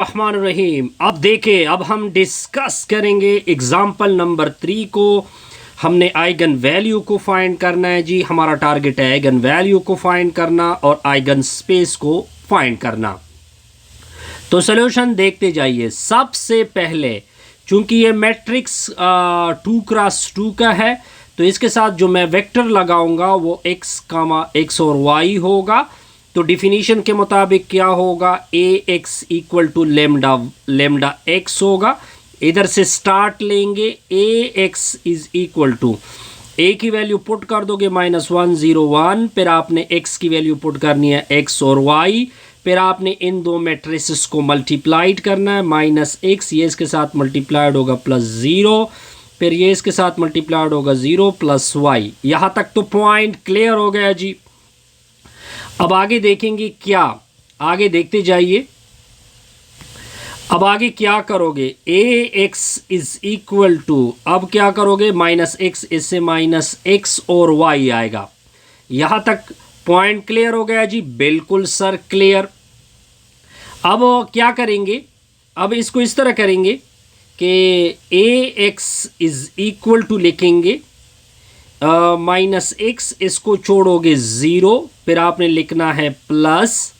रहमान रहीम। अब देखें, अब हम डिस्कस करेंगे एग्जाम्पल नंबर 3 को। हमने आइगन वैल्यू को फाइंड करना है जी। हमारा टारगेट है आइगन वैल्यू को फाइंड करना और आइगन स्पेस को फाइंड करना। तो सॉल्यूशन देखते जाइए। सबसे पहले चूंकि ये मैट्रिक्स 2x2 का है, तो इसके साथ जो मैं वेक्टर लगाऊंगा वो x और y होगा। तो डिफिनीशन के मुताबिक क्या होगा, A X equal to lambda X होगा। इधर से स्टार्ट लेंगे, A X is equal to A की वैल्यू पुट कर दोगे -1 0 1, फिर आपने x की वैल्यू पुट करनी है x और y, फिर आपने इन दो मैट्रिसेस को मल्टीप्लाइड करना है। -x ये इसके साथ मल्टीप्लाइड होगा +0, फिर ये इसके साथ मल्टीप्लाइड होगा 0 + y। यहाँ तक तो पॉइंट क्लियर हो गया जी। अब आगे देखेंगे क्या, आगे देखते जाइए। अब आगे क्या करोगे, ए एक्स इज इक्वल टू, अब क्या करोगे -x, इससे -x और y आएगा। यहां तक पॉइंट क्लियर हो गया जी। बिल्कुल सर क्लियर। अब क्या करेंगे, अब इसको इस तरह करेंगे कि ए एक्स इज इक्वल टू लिखेंगे -x, इसको छोड़ोगे 0, फिर आपने लिखना है प्लस,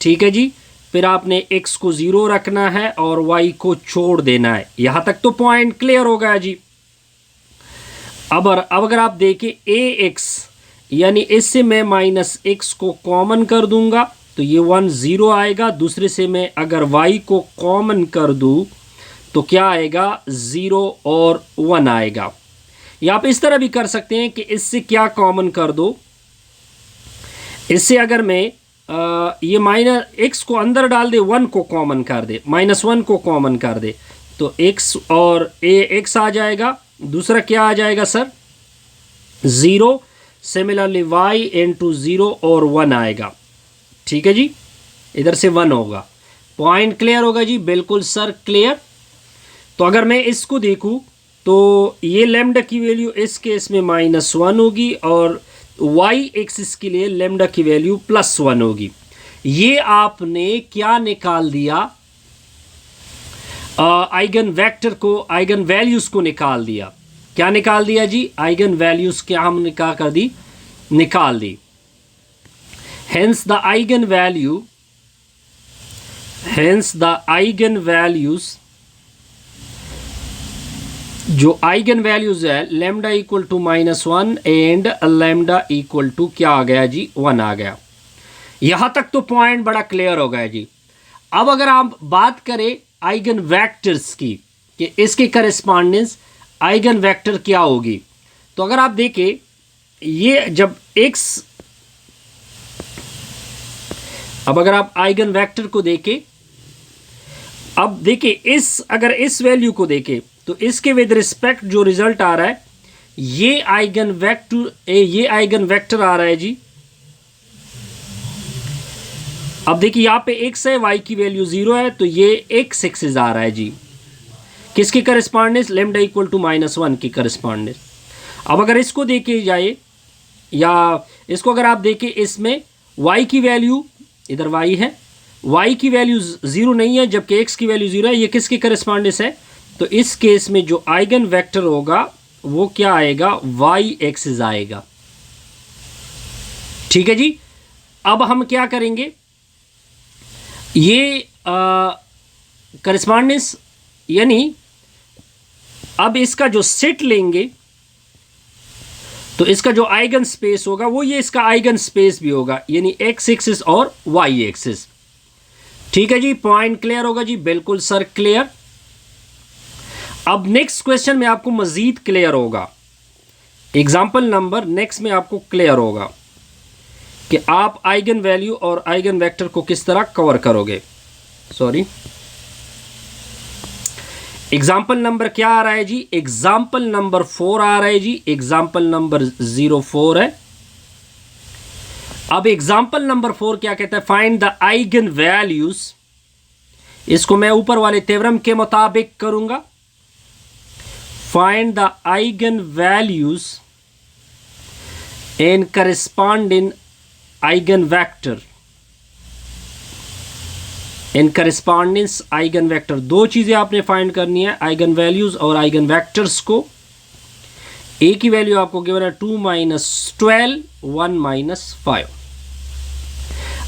ठीक है जी। फिर आपने x को 0 रखना है और y को छोड़ देना है। यहां तक तो पॉइंट क्लियर हो गया जी। अब अगर आप देखें ax, यानी इससे मैं -x को कॉमन कर दूंगा तो ये 1 0 आएगा। दूसरे से मैं अगर y को कॉमन कर दूं तो क्या आएगा, 0 और 1 आएगा। या आप इस तरह भी कर सकते हैं कि इससे क्या कॉमन कर दो, इससे अगर मैं ये -x को अंदर डाल दे, 1 को कॉमन कर दे, -1 को कॉमन कर दे, तो x और ax आ जाएगा। दूसरा क्या आ जाएगा सर, 0। सिमिलरली y इंटू 0 और 1 आएगा, ठीक है जी। इधर से 1 होगा। पॉइंट क्लियर होगा जी। बिल्कुल सर क्लियर। तो अगर मैं इसको देखूं तो ये लेमडा की वैल्यू इस केस में -1 होगी और y एक्सिस के लिए लेमडा की वैल्यू +1 होगी। ये आपने क्या निकाल दिया, आइगन वेक्टर को, आइगन वैल्यूज को निकाल दिया। क्या निकाल दिया जी, आइगन वैल्यूज क्या हमने क्या कर दी, निकाल दी। Hence the eigen value, hence the eigen values, जो आइगन वैल्यूज है lambda equal to -1 and lambda equal to क्या आ गया जी, 1 आ गया। यहां तक तो पॉइंट बड़ा क्लियर हो गया जी। अब अगर आप बात करें आइगन वेक्टर्स की कि इसके करस्पॉन्डेंस आइगन वेक्टर क्या होगी, तो अगर आप देखें ये जब x, अब अगर आप आइगन वेक्टर को देखें, अब देखिए अगर इस वैल्यू को देखें तो इसके विद रिस्पेक्ट जो रिजल्ट आ रहा है, ये आइगन वेक्टर आ रहा है जी। अब देखिए यहां पे x है, y की वैल्यू 0 है, तो ये x एक्सिस आ रहा है जी। किसकी करस्पॉन्डेंस, लेमडा इक्वल टू -1 की करस्पॉन्डेंस। अब अगर इसको देखे जाए, या इसको अगर आप देखें, इसमें y की वैल्यू, इधर y है, y की वैल्यू 0 नहीं है जबकि x की वैल्यू 0 है। ये किसकी करस्पॉन्डेंस है, तो इस केस में जो आइगन वेक्टर होगा वो क्या आएगा, y एक्सिस आएगा, ठीक है जी। अब हम क्या करेंगे, ये करस्पॉन्डेंस, यानी अब इसका जो सेट लेंगे तो इसका जो आइगन स्पेस होगा वो ये इसका आइगन स्पेस भी होगा, यानी x एक्सिस और y एक्सिस, ठीक है जी। पॉइंट क्लियर होगा जी। बिल्कुल सर क्लियर। अब नेक्स्ट क्वेश्चन में आपको मजीद क्लियर होगा, एग्जाम्पल नंबर नेक्स्ट में आपको क्लियर होगा कि आप आइगन वैल्यू और आइगन वेक्टर को किस तरह कवर करोगे। सॉरी, एग्जाम्पल नंबर क्या आ रहा है जी, एग्जाम्पल नंबर 4 आ रहा है जी। एग्जाम्पल नंबर 04 है। अब एग्जाम्पल नंबर 4 क्या कहता है, फाइंड द आइगन वैल्यूज। इसको मैं ऊपर वाले थ्योरम के मुताबिक करूंगा। Find the eigen values and corresponding eigen vector. In correspondence eigen vector, दो चीज़ें आपने फाइंड करनी है, आइगन वैल्यूज़ और आइगन वेक्टर्स को। ए की वैल्यू आपको गिवन है 2 - 12 1 - 5।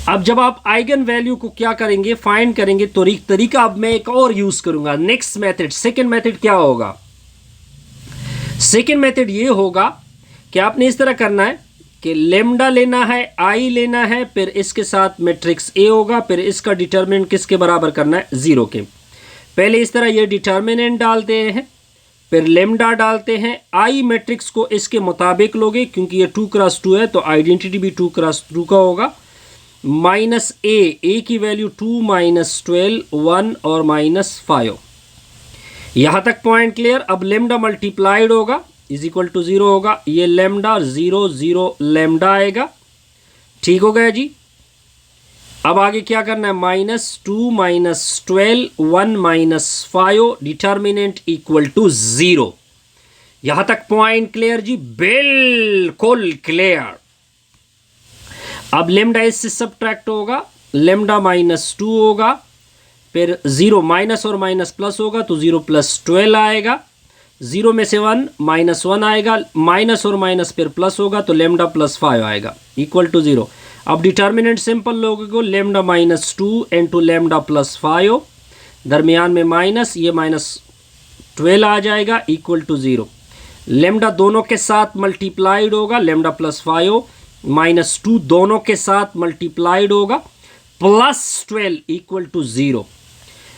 अब जब आप आइगन वैल्यू को क्या करेंगे, फाइंड करेंगे, तो तरीका अब मैं एक और यूज करूंगा। नेक्स्ट मेथड, सेकंड मेथड क्या होगा? सेकंड मेथड ये होगा कि आपने इस तरह करना है कि लेमडा लेना है, आई लेना है, फिर इसके साथ मैट्रिक्स ए होगा, फिर इसका डिटर्मिनेंट किसके बराबर करना है? 0 के। पहले इस तरह ये डिटर्मिनेंट डालते हैं, फिर लेमडा डालते हैं, आई मैट्रिक्स को इसके मुताबिक लोगे क्योंकि ये 2 क्रॉस 2 है, तो आइडेंटिटी भी 2 क्रॉस 2 का होगा। माइनस ए की वैल्यू 2 - 12 1 और -5। यहां तक पॉइंट क्लियर? अब लेमडा मल्टीप्लाइड होगा इज इक्वल टू 0 होगा, ये लेमडा 0 0 लेमडा आएगा। ठीक हो गया जी। अब आगे क्या करना है? -2 - 12 1 -5, डिटर्मिनेंट इक्वल टू 0। यहां तक पॉइंट क्लियर जी? बिल्कुल क्लियर। अब लेमडा इससे सबट्रैक्ट होगा, लेमडा -2 होगा, फिर 0 माइनस और माइनस प्लस होगा तो 0 + 12 आएगा, 0 में से 1 -1 आएगा, माइनस और माइनस फिर प्लस होगा तो लेमडा +5 आएगा इक्वल टू 0। अब डिटर्मिनेंट सिंपल लोगों को लेमडा -2 इंटू लेमडा +5, दरमियान में माइनस, ये -12 आ जाएगा इक्वल टू 0। लेमडा दोनों के साथ मल्टीप्लाइड होगा, लेमडा +5 -2 दोनों के साथ मल्टीप्लाइड होगा, +12 इक्वल टू 0।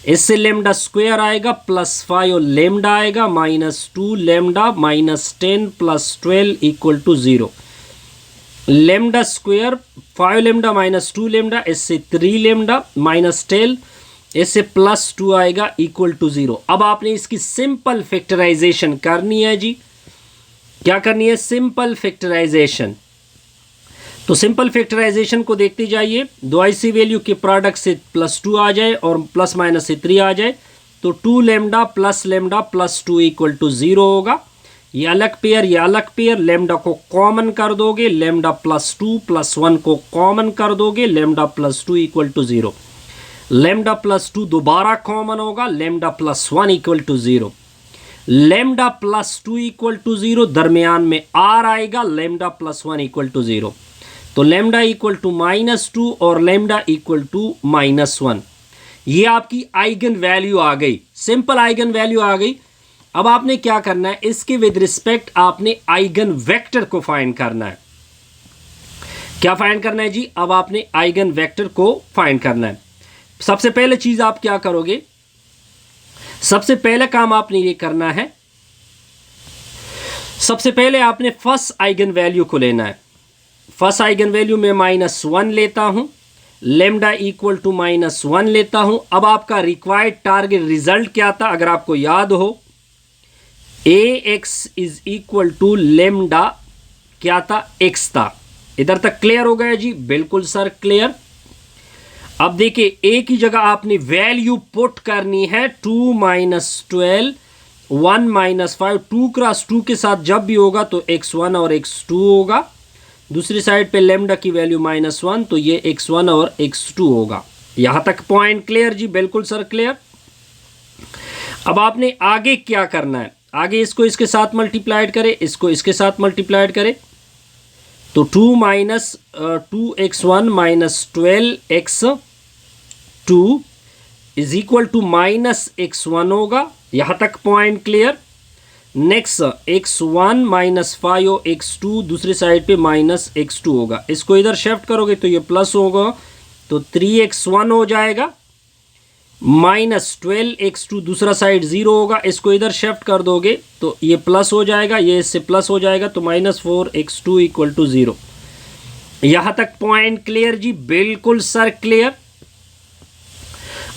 इससे लेमडा स्क्वायर आएगा, +5 लेमडा आएगा, -2 lambda -10 + 12 equal to 0। Lambda square 5 lambda -2 lambda, इससे 3 लेमडा -10, इससे +2 आएगा इक्वल टू 0। अब आपने इसकी सिंपल फैक्टराइजेशन करनी है जी। क्या करनी है? Simple factorization. तो सिंपल फैक्टराइजेशन को देखते जाइए, दो IC वैल्यू के प्रोडक्ट से +2 आ जाए और प्लस माइनस से 3 आ जाए तो 2 लेमडा + लेमडा +2 इक्वल टू 0 होगा। ये अलग पेयर, ये अलग पेयर, लेमडा को कॉमन कर दोगे, लेमडा +2 + 1 को कॉमन कर दोगे, लेमडा +2 इक्वल टू 0। लेमडा +2 दोबारा कॉमन होगा, lambda +1 equal to 0। Lambda +2 equal to 0, दरमियान में R आएगा, लेमडा +1 इक्वल टू 0। तो लेमडा इक्वल टू -2 और लेमडा इक्वल टू -1। ये आपकी आइगन वैल्यू आ गई, सिंपल आइगन वैल्यू आ गई। अब आपने क्या करना है? इसके विद रिस्पेक्ट आपने आइगन वेक्टर को फाइंड करना है। क्या फाइंड करना है जी? अब आपने आइगन वेक्टर को फाइंड करना है। सबसे पहले चीज आप क्या करोगे? सबसे पहले काम आपने ये करना है, सबसे पहले आपने फर्स्ट आइगन वैल्यू को लेना है। फर्स्ट आइगन वैल्यू में -1 लेता हूं, लेमडा इक्वल टू -1 लेता हूं। अब आपका रिक्वायर्ड टारगेट रिजल्ट क्या था? अगर आपको याद हो, AX is equal to lambda क्या था? X था। इधर तक क्लियर हो गया जी? बिल्कुल सर क्लियर। अब देखिए, A की जगह आपने वैल्यू पुट करनी है 2 - 12 1 -5। 2 क्रॉस 2 के साथ जब भी होगा तो x1 और x2 होगा। दूसरी साइड पे लेमडा की वैल्यू -1 तो ये x1 और x2 होगा। यहां तक पॉइंट क्लियर जी? बिल्कुल सर क्लियर। अब आपने आगे क्या करना है? आगे इसको इसके साथ मल्टीप्लाइड करें, इसको इसके साथ मल्टीप्लाइड करें तो 2 - 2x1 - 12x2 is equal to -x1 होगा। यहां तक point clear. Next x1 -5 x2 दूसरी साइड पे -x2 होगा। इसको इधर शिफ्ट करोगे तो ये प्लस होगा तो 3x1 हो जाएगा, -12x2 दूसरा साइड 0 होगा। इसको इधर शिफ्ट कर दोगे तो ये प्लस हो जाएगा, ये इससे प्लस हो जाएगा तो -4x2 इक्वल टू 0। यहां तक पॉइंट क्लियर जी? बिल्कुल सर क्लियर।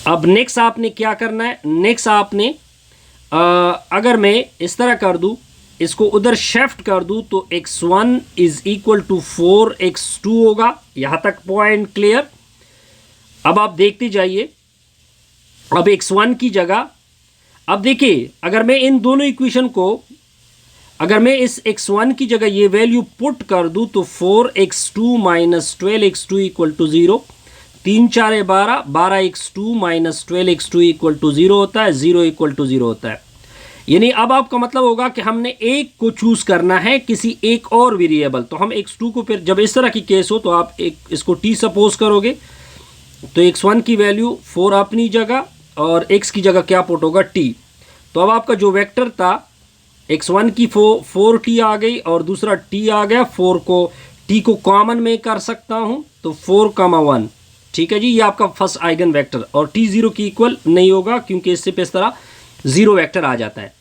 अब नेक्स्ट आपने क्या करना है? नेक्स्ट आपने अगर मैं इस तरह कर दूं, इसको उधर शिफ्ट कर दूं तो x1 is equal to 4x2 होगा। यहां तक पॉइंट क्लियर। अब आप देखते जाइए, अब x1 की जगह, अब देखिए, अगर मैं इन दोनों इक्वेशन को, अगर मैं इस x1 की जगह ये वैल्यू पुट कर दूं तो 4x2 - 12x2 equal to 0। 3 4 12, 12x2 minus 12x2 equal to 0 होता है, 0 इक्वल टू 0 होता है। यानी अब आपका मतलब होगा कि हमने एक को चूज करना है किसी एक और वेरिएबल। तो हम x2 को फिर जब इस तरह की केस हो तो आप एक इसको t सपोज करोगे, तो x1 की वैल्यू 4 अपनी जगह और x की जगह क्या पुट होगा t। तो अब आपका जो वेक्टर था x1 की 4t आ गई और दूसरा t आ गया, 4 को t को कॉमन में कर सकता हूं तो 4, 1। ठीक है जी, ये आपका फर्स्ट आइगन वेक्टर और t 0 की इक्वल नहीं होगा क्योंकि इससे पे इस तरह 0 वेक्टर आ जाता है।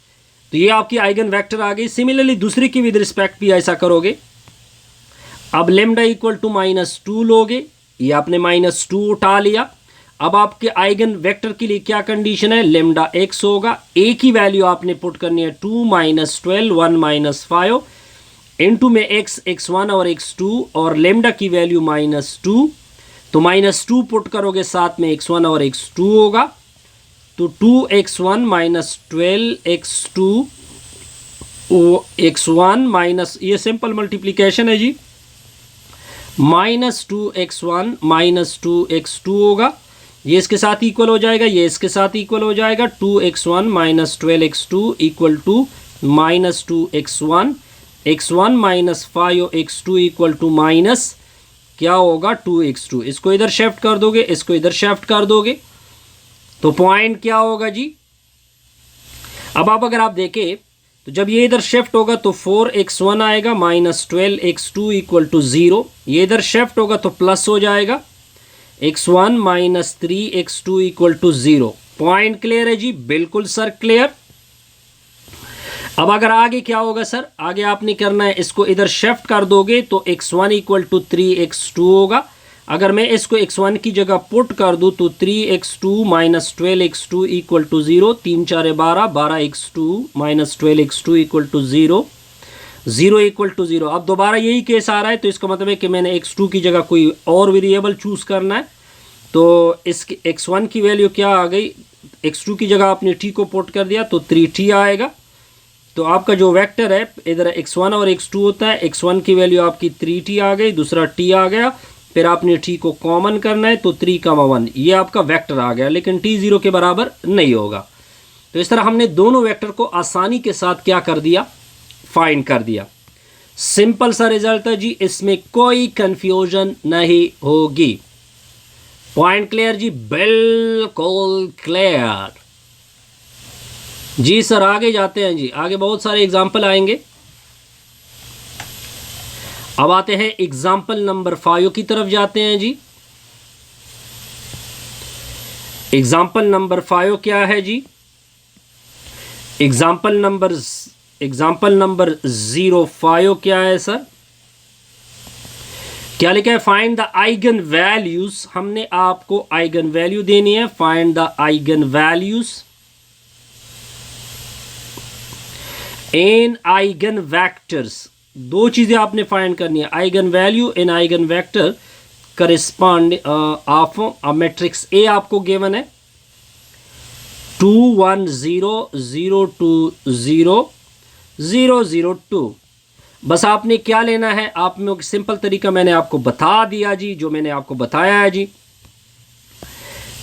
तो ये आपकी आइगन वेक्टर आ गई। सिमिलरली दूसरी की विद रिस्पेक्ट भी ऐसा करोगे। अब लेमडा इक्वल टू -2 लोगे, ये आपने -2 उठा लिया। अब आपके आइगन वेक्टर के लिए क्या कंडीशन है, लेमडा x होगा, a की वैल्यू आपने पुट करनी है 2 - 12 1 - 5 इनटू में x x1 और x2 और लेमडा की वैल्यू -2, तो -2 पुट करोगे साथ में x1 और x2 होगा, तो 2x1 - 12x2 x1 माइनस, ये सिंपल मल्टीप्लिकेशन है जी, -2x1 - 2x2 होगा, ये इसके साथ इक्वल हो जाएगा, ये इसके साथ इक्वल हो जाएगा। 2x1 - 12x2 equal to -2x1, x1 - 5x2 equal to minus क्या होगा 2x2। इसको इधर शिफ्ट कर दोगे, इसको इधर शिफ्ट कर दोगे, तो पॉइंट क्या होगा जी। अब अगर आप देखें तो जब ये इधर शिफ्ट होगा तो 4x1 आएगा -12x2 इक्वल टू 0, ये इधर शिफ्ट होगा तो प्लस हो जाएगा x1 - 3x2 equal to 0। Point clear है जी, बिल्कुल सर क्लियर। अब अगर आगे क्या होगा सर, आगे आपने करना है इसको इधर शिफ्ट कर दोगे तो x1 इक्वल टू 3x2 होगा। अगर मैं इसको x1 की जगह पुट कर दूं तो 3x2 - 12x2 equal to 0, 3 4 12, 12x2 - 12x2 equal to 0, 0 equal to 0। अब दोबारा यही केस आ रहा है, तो इसका मतलब है कि मैंने x2 की जगह कोई और वेरिएबल चूज करना है। तो इसकी x1 की वैल्यू क्या आ गई, x2 की जगह आपने t को पुट कर दिया तो 3t आएगा। तो आपका जो वेक्टर है इधर x1 और x2 होता है, x1 की वैल्यू आपकी 3t आ गई, दूसरा t आ गया, फिर आपने t को कॉमन करना है तो 3, 1, ये आपका वेक्टर आ गया, लेकिन t 0 के बराबर नहीं होगा। तो इस तरह हमने दोनों वेक्टर को आसानी के साथ क्या कर दिया, फाइंड कर दिया। सिंपल सा रिजल्ट है जी, इसमें कोई कंफ्यूजन नहीं होगी। पॉइंट क्लियर जी, बिल्कुल क्लियर जी। सर आगे जाते हैं जी, आगे बहुत सारे एग्जाम्पल आएंगे। अब आते हैं एग्जाम्पल नंबर 5 की तरफ जाते हैं जी। एग्जाम्पल नंबर 5 क्या है जी, एग्जाम्पल नंबर 05 क्या है सर, क्या लिखा है, फाइंड द आइगन वैल्यूज। हमने आपको आइगन वैल्यू देनी है, find the eigen values in eigen vectors. दो चीजें आपने फाइंड करनी है, eigen value in eigen vector correspond of a matrix A आपको गिवन है 2 1 0 0 2 0 0 0 2। बस आपने क्या लेना है, आप में सिंपल तरीका मैंने आपको बता दिया जी, जो मैंने आपको बताया है जी,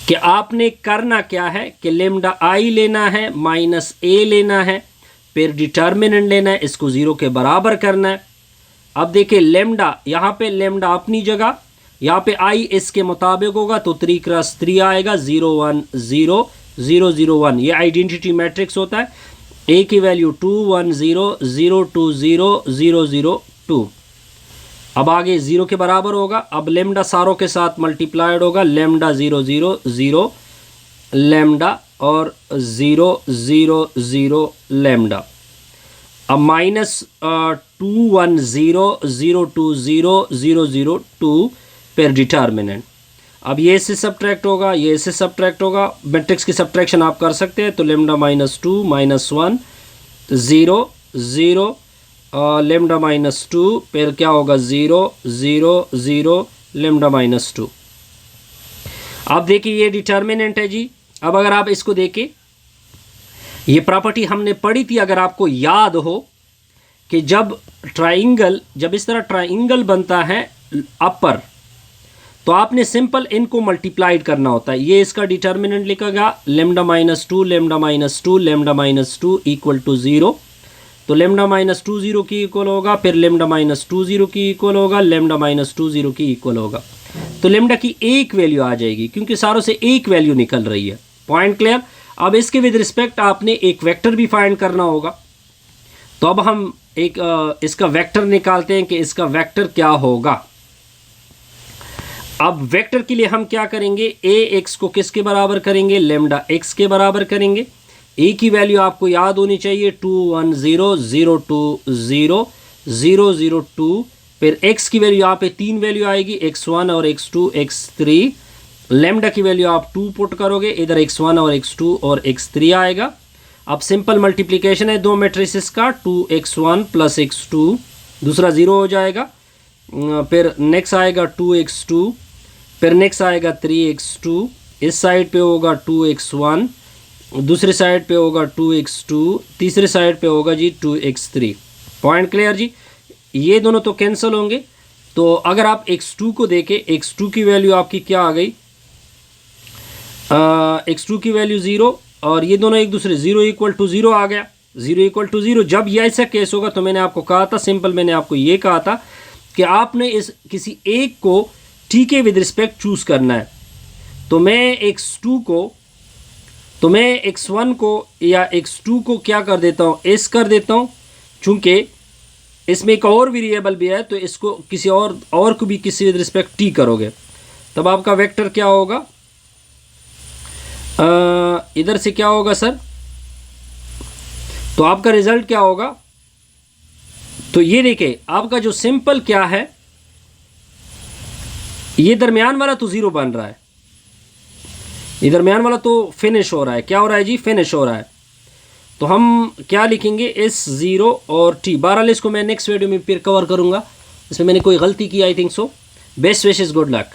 कि आपने करना क्या है कि लेमडा आई लेना है, -a लेना है, फिर डिटर्मिनेंट लेना है, इसको 0 के बराबर करना है। अब देखिए लेमडा, यहाँ पे लेमडा अपनी जगह, यहाँ पे आई इसके मुताबिक होगा तो 3 × 3 आएगा, 0 1 0 0 0 1, ये आइडेंटिटी मैट्रिक्स होता है। ए की वैल्यू 2 1 0 0 2 0 0 0 2। अब आगे 0 के बराबर होगा। अब लेमडा सारों के साथ मल्टीप्लाइड होगा, लेमडा 0 0 0 लेमडा और 0 0 0 लेमडा। अब -2 1 0 0 2 0 0 0 2 पर डिटर्मिनेंट। अब ये इससे सब्ट्रैक्ट होगा, ये इससे सब्ट्रैक्ट होगा, मैट्रिक्स की सब्ट्रैक्शन आप कर सकते हैं। तो लेमडा -2 -1 0 0 लेमडा -2 फिर क्या होगा 0 0 0 लेमडा -2। अब देखिए ये डिटर्मिनेंट है जी। अब अगर आप इसको देखें, ये प्रॉपर्टी हमने पढ़ी थी, अगर आपको याद हो कि जब इस तरह ट्राइंगल बनता है अपर, तो आपने सिंपल इनको मल्टीप्लाइड करना होता है। ये इसका डिटर्मिनेंट लिखेगा lambda minus two lambda minus two lambda minus two equal to 0। तो लेमडा माइनस टू 0 की इक्वल होगा, फिर लेमडा माइनस टू 0 की इक्वल होगा, लेमडा माइनस टू 0 की इक्वल होगा। तो लेमडा की एक वैल्यू आ जाएगी क्योंकि सारों से एक वैल्यू निकल रही है। Point clear. अब इसके विद रिस्पेक्ट आपने एक वेक्टर भी फाइंड करना होगा। तो अब हम एक इसका वेक्टर निकालते हैं कि इसका वेक्टर क्या होगा। अब वेक्टर के लिए हम क्या करेंगे, ए एक्स को किसके बराबर करेंगे, लेमडा एक्स के बराबर करेंगे। ए की वैल्यू आपको याद होनी चाहिए 2 1 0 0 2 0 0 0 2। फिर एक्स की वैल्यू यहाँ पे तीन वैल्यू आएगी, x1 और x2 x3। लेमडा की वैल्यू आप 2 पुट करोगे, इधर x1 और x2 और x3 आएगा। अब सिंपल मल्टीप्लिकेशन है दो मैट्रिसेस का, 2x1 प्लस x2, दूसरा 0 हो जाएगा। फिर नेक्स्ट आएगा 2x2, फिर नेक्स्ट आएगा 3x2, इस साइड पे होगा 2x1, दूसरे साइड पे होगा 2x2, तीसरे साइड पे होगा जी 2x3। पॉइंट क्लियर जी। ये दोनों तो कैंसिल होंगे। तो अगर आप x2 को देखें, x2 की वैल्यू आपकी क्या आ गई, x2 की वैल्यू 0 और ये दोनों एक दूसरे 0 इक्वल टू 0 आ गया। 0 इक्वल टू 0 जब ये ऐसा केस होगा तो मैंने आपको कहा था, सिंपल मैंने आपको ये कहा था कि आपने इस किसी एक को टी के विद रिस्पेक्ट चूज करना है। तो मैं x1 को या x2 को क्या कर देता हूँ, एस कर देता हूँ। चूंकि इसमें एक और वेरिएबल भी है तो इसको किसी और को भी किसी विद रिस्पेक्ट टी करोगे, तब आपका वेक्टर क्या होगा, इधर से क्या होगा सर, तो आपका रिजल्ट क्या होगा। तो ये देखिए आपका जो सिंपल क्या है, ये दरमियान वाला तो 0 बन रहा है, ये दरमियान वाला तो फिनिश हो रहा है। क्या हो रहा है जी, फिनिश हो रहा है। तो हम क्या लिखेंगे, S0 और T। बहरहाल इसको मैं नेक्स्ट वीडियो में फिर कवर करूंगा, इसमें मैंने कोई गलती की I think so. Best wishes, good luck.